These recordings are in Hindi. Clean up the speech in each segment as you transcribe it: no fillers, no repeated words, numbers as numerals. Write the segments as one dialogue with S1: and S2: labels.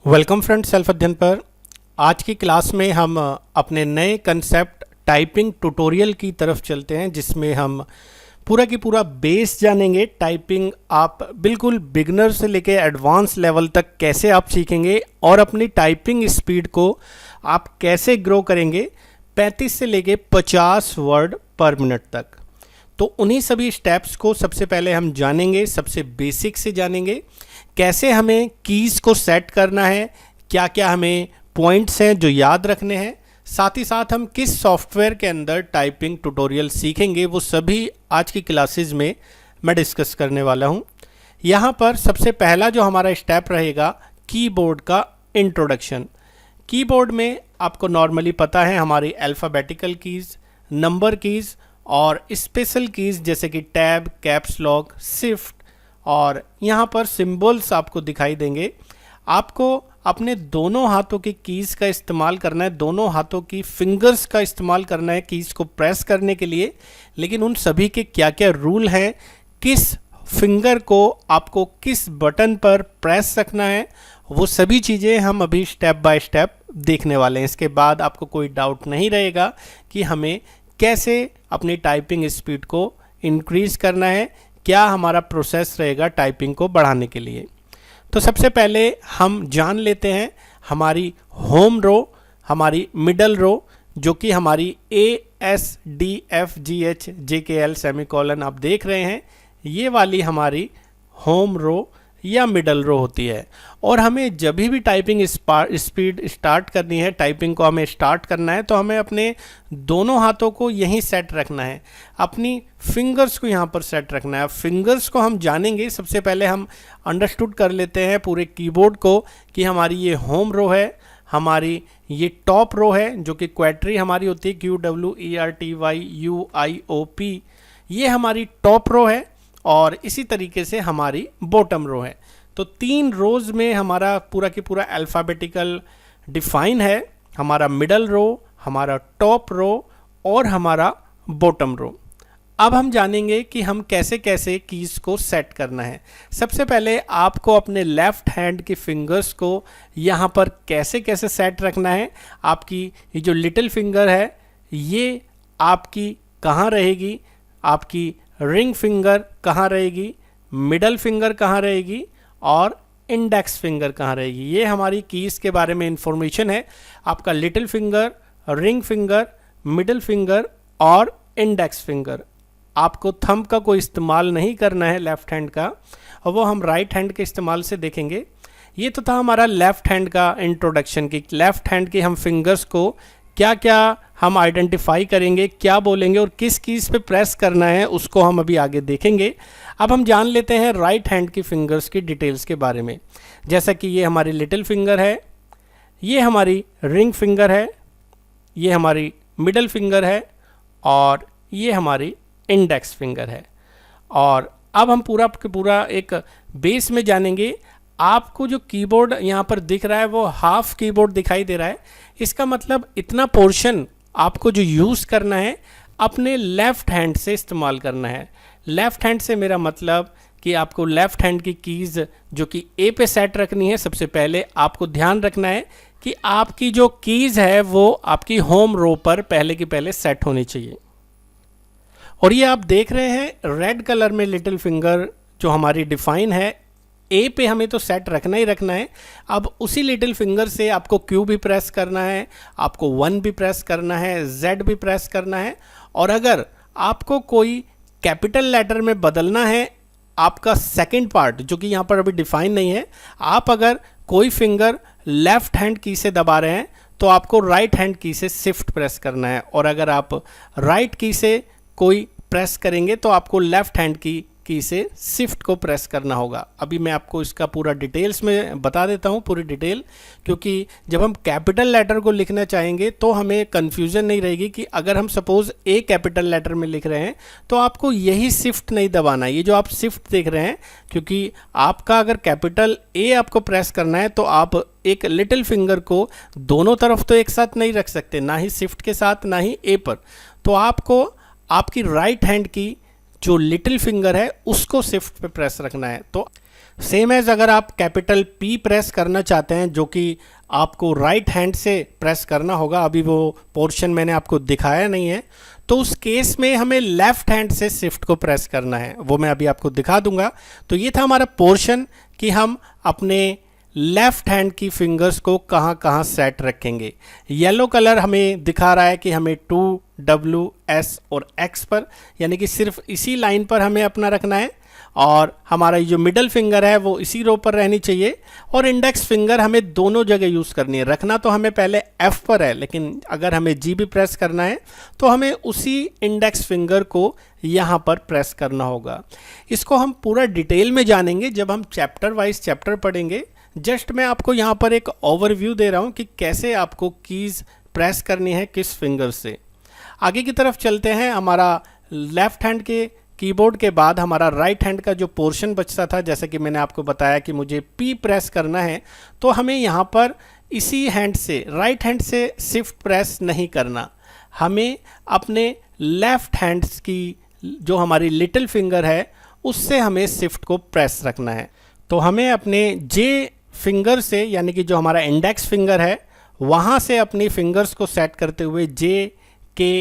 S1: वेलकम फ्रेंड्स, सेल्फ अध्ययन पर आज की क्लास में हम अपने नए कंसेप्ट टाइपिंग ट्यूटोरियल की तरफ चलते हैं, जिसमें हम पूरा की पूरा बेस जानेंगे। टाइपिंग आप बिल्कुल बिगनर से लेके एडवांस लेवल तक कैसे आप सीखेंगे और अपनी टाइपिंग स्पीड को आप कैसे ग्रो करेंगे 35 से लेके 50 वर्ड पर मिनट तक। तो उन्हीं सभी स्टेप्स को सबसे पहले हम जानेंगे, सबसे बेसिक से जानेंगे कैसे हमें कीज़ को सेट करना है, क्या क्या हमें पॉइंट्स हैं जो याद रखने हैं, साथ ही साथ हम किस सॉफ्टवेयर के अंदर टाइपिंग ट्यूटोरियल सीखेंगे, वो सभी आज की क्लासेस में मैं डिस्कस करने वाला हूं। यहां पर सबसे पहला जो हमारा स्टेप रहेगा कीबोर्ड का इंट्रोडक्शन। कीबोर्ड में आपको नॉर्मली पता है हमारी अल्फ़ाबेटिकल कीज़, नंबर कीज़ और स्पेशल कीज़ जैसे कि टैब, कैप्स लॉक, शिफ्ट और यहाँ पर सिंबल्स आपको दिखाई देंगे। आपको अपने दोनों हाथों की कीज़ का इस्तेमाल करना है, दोनों हाथों की फिंगर्स का इस्तेमाल करना है कीज़ को प्रेस करने के लिए। लेकिन उन सभी के क्या क्या रूल हैं, किस फिंगर को आपको किस बटन पर प्रेस रखना है, वो सभी चीज़ें हम अभी स्टेप बाय स्टेप देखने वाले हैं। इसके बाद आपको कोई डाउट नहीं रहेगा कि हमें कैसे अपनी टाइपिंग स्पीड को इंक्रीज़ करना है, क्या हमारा प्रोसेस रहेगा टाइपिंग को बढ़ाने के लिए। तो सबसे पहले हम जान लेते हैं हमारी होम रो, हमारी मिडल रो, जो कि हमारी ASDFGH JKL आप देख रहे हैं, ये वाली हमारी होम रो या मिडल रो होती है। और हमें जब भी टाइपिंग स्पीड स्टार्ट करनी है, टाइपिंग को हमें स्टार्ट करना है, तो हमें अपने दोनों हाथों को यहीं सेट रखना है, अपनी फिंगर्स को यहाँ पर सेट रखना है। फिंगर्स को हम जानेंगे, सबसे पहले हम अंडरस्टूड कर लेते हैं पूरे कीबोर्ड को कि हमारी ये होम रो है, हमारी ये टॉप रो है जो कि क्वेट्री हमारी होती है, QWERTYUIOP, ये हमारी टॉप रो है। और इसी तरीके से हमारी बॉटम रो है। तो 3 रोज में हमारा पूरा की पूरा अल्फ़ाबेटिकल डिफाइन है, हमारा मिडल रो, हमारा टॉप रो और हमारा बॉटम रो। अब हम जानेंगे कि हम कैसे कैसे कीज़ को सेट करना है। सबसे पहले आपको अपने लेफ़्ट हैंड की फिंगर्स को यहाँ पर कैसे कैसे सेट रखना है। आपकी ये जो लिटिल फिंगर है, ये आपकी कहाँ रहेगी, आपकी रिंग फिंगर कहाँ रहेगी, मिडल फिंगर कहाँ रहेगी और इंडेक्स फिंगर कहाँ रहेगी। ये हमारी कीज़ के बारे में इंफॉर्मेशन है। आपका little finger, ring finger, middle finger और इंडेक्स फिंगर। आपको थंब का कोई इस्तेमाल नहीं करना है लेफ़्ट हैंड का, और वो हम राइट हैंड के इस्तेमाल से देखेंगे। ये तो था हमारा लेफ़्ट हैंड का इंट्रोडक्शन की लेफ़्ट हैंड की हम फिंगर्स को क्या क्या हम आइडेंटिफाई करेंगे, क्या बोलेंगे और किस कीज़ पे प्रेस करना है, उसको हम अभी आगे देखेंगे। अब हम जान लेते हैं राइट हैंड की फिंगर्स की डिटेल्स के बारे में। जैसा कि ये हमारी लिटिल फिंगर है, ये हमारी रिंग फिंगर है, ये हमारी मिडल फिंगर है और ये हमारी इंडेक्स फिंगर है। और अब हम पूरा के पूरा एक बेस में जानेंगे। आपको जो कीबोर्ड यहाँ पर दिख रहा है वो हाफ कीबोर्ड दिखाई दे रहा है। इसका मतलब इतना पोर्शन आपको जो यूज़ करना है अपने लेफ़्ट हैंड से इस्तेमाल करना है। लेफ़्ट हैंड से मेरा मतलब कि आपको लेफ़्ट हैंड की कीज़ जो कि ए पे सेट रखनी है। सबसे पहले आपको ध्यान रखना है कि आपकी जो कीज़ है वो आपकी होम रो पर पहले की पहले सेट होनी चाहिए। और ये आप देख रहे हैं रेड कलर में लिटिल फिंगर जो हमारी डिफाइन है, ए पे हमें तो सेट रखना ही रखना है। अब उसी लिटिल फिंगर से आपको क्यू भी प्रेस करना है, आपको 1 भी प्रेस करना है, जेड भी प्रेस करना है। और अगर आपको कोई कैपिटल लेटर में बदलना है आपका सेकंड पार्ट जो कि यहाँ पर अभी डिफाइन नहीं है, आप अगर कोई फिंगर लेफ्ट हैंड की से दबा रहे हैं तो आपको राइट हैंड की से शिफ्ट प्रेस करना है, और अगर आप राइट की से कोई प्रेस करेंगे तो आपको लेफ्ट हैंड की से शिफ्ट को प्रेस करना होगा। अभी मैं आपको इसका पूरा डिटेल्स में बता देता हूँ, पूरी डिटेल, क्योंकि जब हम कैपिटल लेटर को लिखना चाहेंगे तो हमें कन्फ्यूज़न नहीं रहेगी कि अगर हम सपोज़ ए कैपिटल लेटर में लिख रहे हैं तो आपको यही शिफ्ट नहीं दबाना है। ये जो आप शिफ्ट देख रहे हैं, क्योंकि आपका अगर कैपिटल ए आपको प्रेस करना है तो आप एक लिटिल फिंगर को दोनों तरफ तो एक साथ नहीं रख सकते, ना ही शिफ्ट के साथ ना ही ए पर। तो आपको आपकी राइट हैंड की जो लिटिल फिंगर है उसको शिफ्ट पे प्रेस रखना है। सेम एज अगर आप कैपिटल P प्रेस करना चाहते हैं, जो कि आपको राइट हैंड से प्रेस करना होगा, अभी वो पोर्शन मैंने आपको दिखाया नहीं है, तो उस केस में हमें लेफ्ट हैंड से शिफ्ट को प्रेस करना है, वो मैं अभी आपको दिखा दूंगा। तो ये था हमारा पोर्शन कि हम अपने लेफ्ट हैंड की फिंगर्स को कहाँ कहाँ सेट रखेंगे। येलो कलर हमें दिखा रहा है कि हमें 2, W, S और X पर, यानी कि सिर्फ इसी लाइन पर हमें अपना रखना है, और हमारा जो मिडल फिंगर है वो इसी रो पर रहनी चाहिए, और इंडेक्स फिंगर हमें दोनों जगह यूज़ करनी है। रखना तो हमें पहले F पर है, लेकिन अगर हमें G भी प्रेस करना है तो हमें उसी इंडेक्स फिंगर को यहाँ पर प्रेस करना होगा। इसको हम पूरा डिटेल में जानेंगे जब हम चैप्टर वाइज चैप्टर पढ़ेंगे। जस्ट मैं आपको यहाँ पर एक ओवरव्यू दे रहा हूँ कि कैसे आपको कीज़ प्रेस करनी है किस फिंगर से। आगे की तरफ चलते हैं। हमारा लेफ्ट हैंड के कीबोर्ड के बाद हमारा राइट हैंड का जो पोर्शन बचता था, जैसे कि मैंने आपको बताया कि मुझे P प्रेस करना है, तो हमें यहाँ पर इसी हैंड से, राइट हैंड से शिफ्ट प्रेस नहीं करना, हमें अपने लेफ्ट हैंड्स की जो हमारी लिटिल फिंगर है उससे हमें शिफ्ट को प्रेस रखना है। तो हमें अपने J फिंगर से, यानी कि जो हमारा इंडेक्स फिंगर है, वहाँ से अपनी फिंगर्स को सेट करते हुए J, K,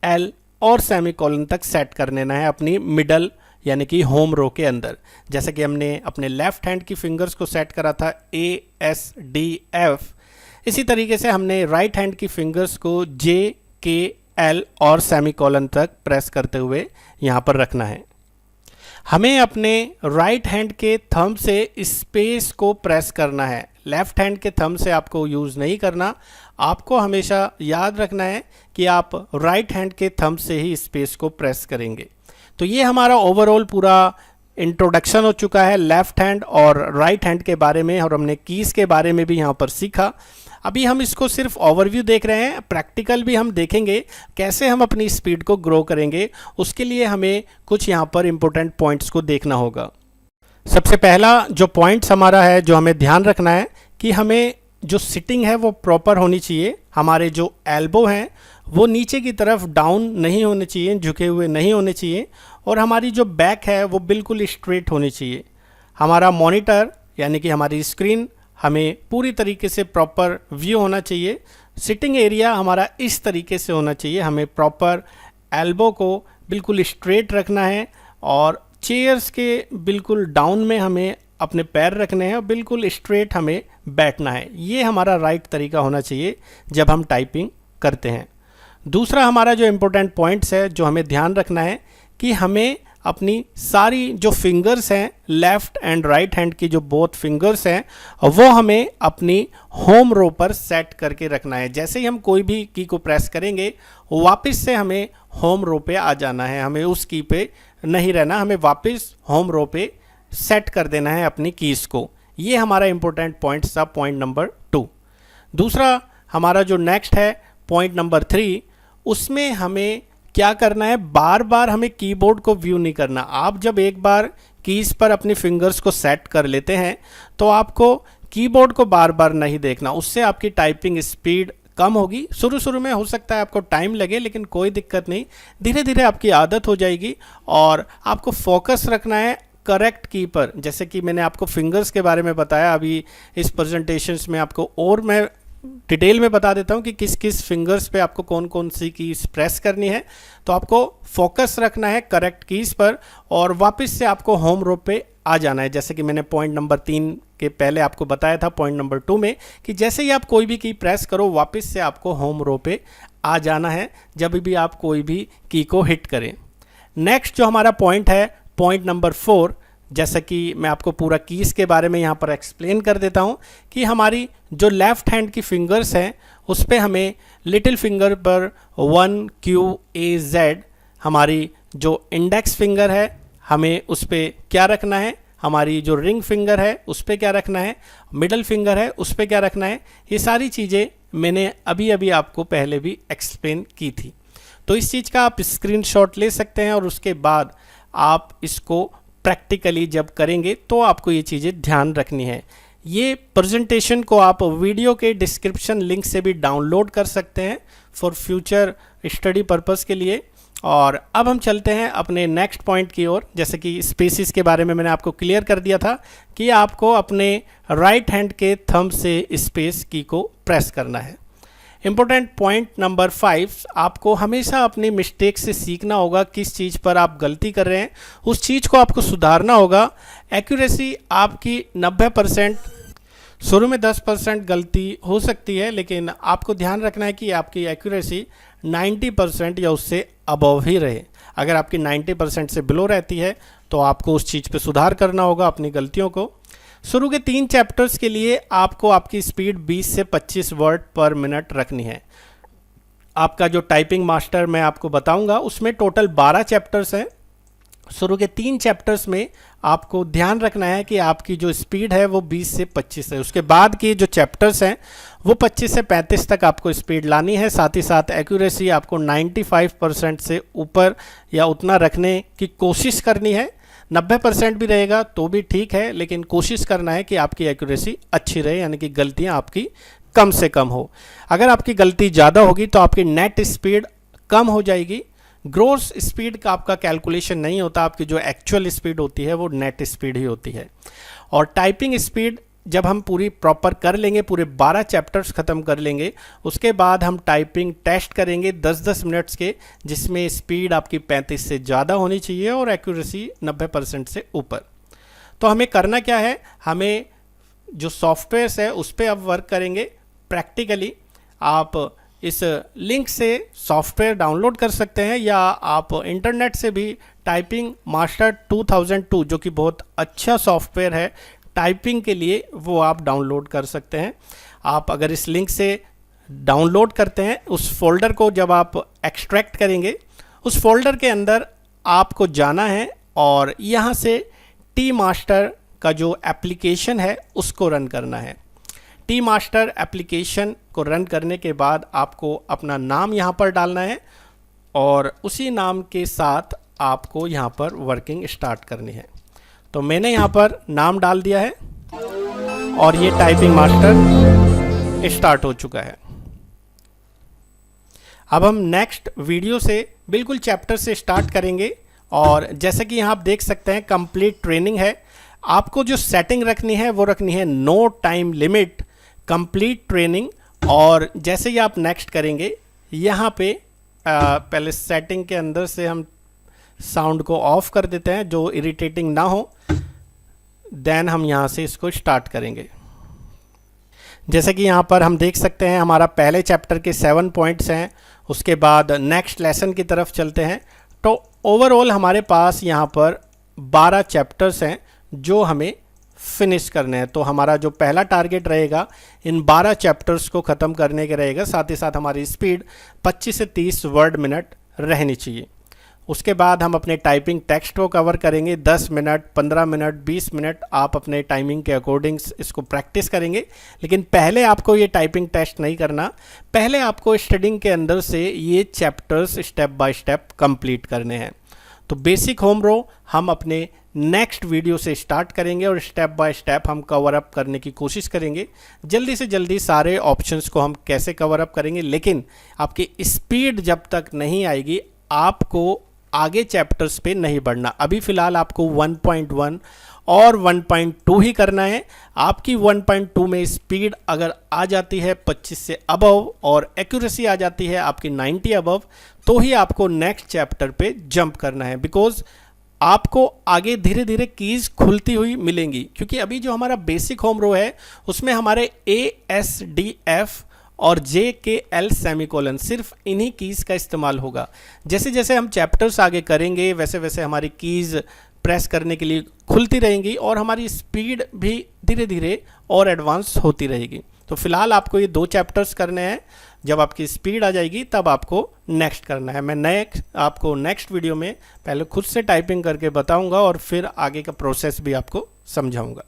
S1: L और सेमीकोलन तक सेट कर लेना है अपनी मिडल यानी कि होम रो के अंदर। जैसे कि हमने अपने लेफ्ट हैंड की फिंगर्स को सेट करा था A, S, D, F, इसी तरीके से हमने राइट हैंड की फिंगर्स को J, K, L और सेमीकोलन तक प्रेस करते हुए यहाँ पर रखना है। हमें अपने राइट हैंड के थंब से स्पेस को प्रेस करना है, लेफ्ट हैंड के थंब से आपको यूज़ नहीं करना। आपको हमेशा याद रखना है कि आप राइट हैंड के थंब से ही स्पेस को प्रेस करेंगे। तो ये हमारा ओवरऑल पूरा इंट्रोडक्शन हो चुका है लेफ्ट हैंड और राइट हैंड के बारे में, और हमने कीज़ के बारे में भी यहाँ पर सीखा। अभी हम इसको सिर्फ ओवरव्यू देख रहे हैं, प्रैक्टिकल भी हम देखेंगे कैसे हम अपनी स्पीड को ग्रो करेंगे। उसके लिए हमें कुछ यहाँ पर इम्पोर्टेंट पॉइंट्स को देखना होगा। सबसे पहला जो पॉइंट्स हमारा है, जो हमें ध्यान रखना है कि हमें जो सिटिंग है वो प्रॉपर होनी चाहिए। हमारे जो एल्बो हैं वो नीचे की तरफ डाउन नहीं होने चाहिए, झुके हुए नहीं होने चाहिए, और हमारी जो बैक है वो बिल्कुल स्ट्रेट होनी चाहिए। हमारा मॉनिटर यानी कि हमारी स्क्रीन हमें पूरी तरीके से प्रॉपर व्यू होना चाहिए। सिटिंग एरिया हमारा इस तरीके से होना चाहिए। हमें प्रॉपर एल्बो को बिल्कुल स्ट्रेट रखना है, और चेयर्स के बिल्कुल डाउन में हमें अपने पैर रखने हैं और बिल्कुल स्ट्रेट हमें बैठना है। ये हमारा राइट तरीका होना चाहिए जब हम टाइपिंग करते हैं। दूसरा हमारा जो इम्पोर्टेंट पॉइंट्स है जो हमें ध्यान रखना है कि हमें अपनी सारी जो फिंगर्स हैं, लेफ़्ट एंड राइट हैंड की जो बोथ फिंगर्स हैं, वो हमें अपनी होम रो पर सेट करके रखना है। जैसे ही हम कोई भी की को प्रेस करेंगे वापस से हमें होम रो पे आ जाना है, हमें उस की पे नहीं रहना, हमें वापस होम रो पे सेट कर देना है अपनी कीज़ को। ये हमारा इम्पोर्टेंट पॉइंट था, पॉइंट नंबर 2। दूसरा हमारा जो नेक्स्ट है पॉइंट नंबर 3, उसमें हमें क्या करना है, बार बार हमें कीबोर्ड को व्यू नहीं करना। आप जब एक बार कीज़ पर अपनी फिंगर्स को सेट कर लेते हैं तो आपको कीबोर्ड को बार बार नहीं देखना, उससे आपकी टाइपिंग स्पीड कम होगी। शुरू में हो सकता है आपको टाइम लगे, लेकिन कोई दिक्कत नहीं, धीरे धीरे आपकी आदत हो जाएगी। और आपको फोकस रखना है करेक्ट की पर। जैसे कि मैंने आपको फिंगर्स के बारे में बताया, अभी इस प्रेजेंटेशंस में आपको और मैं डिटेल में बता देता हूँ कि किस किस फिंगर्स पे आपको कौन कौन सी कीज़ प्रेस करनी है। तो आपको फोकस रखना है करेक्ट कीज़ पर, और वापस से आपको होम रो पे आ जाना है। जैसे कि मैंने पॉइंट नंबर 3 के पहले आपको बताया था पॉइंट नंबर 2 में, कि जैसे ही आप कोई भी की प्रेस करो वापस से आपको होम रो पे आ जाना है जब भी आप कोई भी की को हिट करें। नेक्स्ट जो हमारा पॉइंट है पॉइंट नंबर 4, जैसा कि मैं आपको पूरा कीज़ के बारे में यहाँ पर एक्सप्लेन कर देता हूँ कि हमारी जो लेफ़्ट हैंड की फिंगर्स हैं उस पर हमें लिटिल फिंगर पर 1, Q, A, Z, हमारी जो इंडेक्स फिंगर है हमें उस पर क्या रखना है, हमारी जो रिंग फिंगर है उस पर क्या रखना है, मिडल फिंगर है उस पर क्या रखना है, ये सारी चीज़ें मैंने अभी अभी आपको पहले भी एक्सप्लेन की थी। तो इस चीज़ का आप स्क्रीनशॉट ले सकते हैं और उसके बाद आप इसको प्रैक्टिकली जब करेंगे तो आपको ये चीज़ें ध्यान रखनी है। ये प्रेजेंटेशन को आप वीडियो के डिस्क्रिप्शन लिंक से भी डाउनलोड कर सकते हैं फॉर फ्यूचर स्टडी पर्पस के लिए। और अब हम चलते हैं अपने नेक्स्ट पॉइंट की ओर। जैसे कि स्पेसिस के बारे में मैंने आपको क्लियर कर दिया था कि आपको अपने राइट हैंड के थंब से स्पेस की को प्रेस करना है। इम्पोर्टेंट पॉइंट नंबर 5, आपको हमेशा अपनी मिस्टेक से सीखना होगा। किस चीज़ पर आप गलती कर रहे हैं उस चीज़ को आपको सुधारना होगा। एक्यूरेसी आपकी 90%, शुरू में 10% गलती हो सकती है, लेकिन आपको ध्यान रखना है कि आपकी एक्यूरेसी 90% या उससे अबव ही रहे। अगर आपकी 90% से बिलो रहती है तो आपको उस चीज़ पे सुधार करना होगा, अपनी गलतियों को। शुरू के 3 चैप्टर्स के लिए आपको आपकी स्पीड 20 से 25 वर्ड पर मिनट रखनी है। आपका जो टाइपिंग मास्टर मैं आपको बताऊंगा उसमें टोटल 12 चैप्टर्स हैं। शुरू के 3 चैप्टर्स में आपको ध्यान रखना है कि आपकी जो स्पीड है वो 20 से 25 है। उसके बाद के जो चैप्टर्स हैं वो 25 से 35 तक आपको स्पीड लानी है। साथ ही साथ एक्यूरेसी आपको 95% से ऊपर या उतना रखने की कोशिश करनी है। 90% भी रहेगा तो भी ठीक है, लेकिन कोशिश करना है कि आपकी एक्यूरेसी अच्छी रहे, यानी कि गलतियां आपकी कम से कम हो। अगर आपकी गलती ज़्यादा होगी तो आपकी नेट स्पीड कम हो जाएगी। ग्रोस स्पीड का आपका कैलकुलेशन नहीं होता, आपकी जो एक्चुअल स्पीड होती है वो नेट स्पीड ही होती है। और टाइपिंग स्पीड जब हम पूरी प्रॉपर कर लेंगे, पूरे 12 चैप्टर्स ख़त्म कर लेंगे, उसके बाद हम टाइपिंग टेस्ट करेंगे 10-10 मिनट्स के, जिसमें स्पीड आपकी 35 से ज़्यादा होनी चाहिए और एक्यूरेसी 90% से ऊपर। तो हमें करना क्या है, हमें जो सॉफ्टवेयर्स है उस पर अब वर्क करेंगे प्रैक्टिकली। आप इस लिंक से सॉफ्टवेयर डाउनलोड कर सकते हैं या आप इंटरनेट से भी टाइपिंग मास्टर 2002 जो कि बहुत अच्छा सॉफ्टवेयर है टाइपिंग के लिए, वो आप डाउनलोड कर सकते हैं। आप अगर इस लिंक से डाउनलोड करते हैं, उस फोल्डर को जब आप एक्सट्रैक्ट करेंगे, उस फोल्डर के अंदर आपको जाना है और यहाँ से टी मास्टर का जो एप्लीकेशन है उसको रन करना है। टी मास्टर एप्लीकेशन को रन करने के बाद आपको अपना नाम यहाँ पर डालना है और उसी नाम के साथ आपको यहाँ पर वर्किंग स्टार्ट करनी है। तो मैंने यहाँ पर नाम डाल दिया है और ये टाइपिंग मास्टर स्टार्ट हो चुका है। अब हम नेक्स्ट वीडियो से बिल्कुल चैप्टर से स्टार्ट करेंगे और जैसे कि यहाँ आप देख सकते हैं कंप्लीट ट्रेनिंग है। आपको जो सेटिंग रखनी है वो रखनी है no time limit, complete training. और जैसे ही आप नेक्स्ट करेंगे यहाँ पे पहले सेटिंग के अंदर से हम साउंड को ऑफ कर देते हैं जो इरिटेटिंग ना हो, देन हम यहाँ से इसको स्टार्ट करेंगे। जैसे कि यहाँ पर हम देख सकते हैं हमारा पहले चैप्टर के 7 पॉइंट्स हैं। उसके बाद नेक्स्ट लेसन की तरफ चलते हैं। तो ओवरऑल हमारे पास यहाँ पर 12 चैप्टर्स हैं जो हमें फिनिश करने हैं। तो हमारा जो पहला टारगेट रहेगा इन 12 चैप्टर्स को ख़त्म करने के रहेगा। साथ ही साथ हमारी स्पीड 25 से 30 वर्ड मिनट रहनी चाहिए। उसके बाद हम अपने टाइपिंग टेक्स्ट को कवर करेंगे 10 मिनट, 15 मिनट, 20 मिनट। आप अपने टाइमिंग के अकॉर्डिंग इसको प्रैक्टिस करेंगे, लेकिन पहले आपको ये टाइपिंग टेस्ट नहीं करना। पहले आपको स्टडिंग के अंदर से ये chapters step by step complete करने हैं। तो बेसिक होम रो हम अपने नेक्स्ट वीडियो से स्टार्ट करेंगे और स्टेप बाय स्टेप हम कवर अप करने की कोशिश करेंगे। जल्दी से जल्दी सारे ऑप्शंस को हम कैसे कवर अप करेंगे, लेकिन आपकी स्पीड जब तक नहीं आएगी आपको आगे चैप्टर्स पे नहीं बढ़ना। अभी फ़िलहाल आपको 1.1 और 1.2 ही करना है। आपकी 1.2 में स्पीड अगर आ जाती है 25 से अबव और एक्यूरेसी आ जाती है आपकी 90 अबव, तो ही आपको नेक्स्ट चैप्टर पे जंप करना है। बिकॉज आपको आगे धीरे धीरे कीज़ खुलती हुई मिलेंगी, क्योंकि अभी जो हमारा बेसिक होम रो है उसमें हमारे ASDF और JKL सेमीकोलन सिर्फ इन्हीं कीज़ का इस्तेमाल होगा। जैसे जैसे हम चैप्टर्स आगे करेंगे वैसे वैसे हमारी कीज़ प्रेस करने के लिए खुलती रहेंगी और हमारी स्पीड भी धीरे धीरे और एडवांस होती रहेगी। तो फिलहाल आपको ये 2 चैप्टर्स करने हैं। जब आपकी स्पीड आ जाएगी तब आपको नेक्स्ट करना है। मैं आपको नेक्स्ट वीडियो में पहले खुद से टाइपिंग करके बताऊंगा और फिर आगे का प्रोसेस भी आपको समझाऊंगा।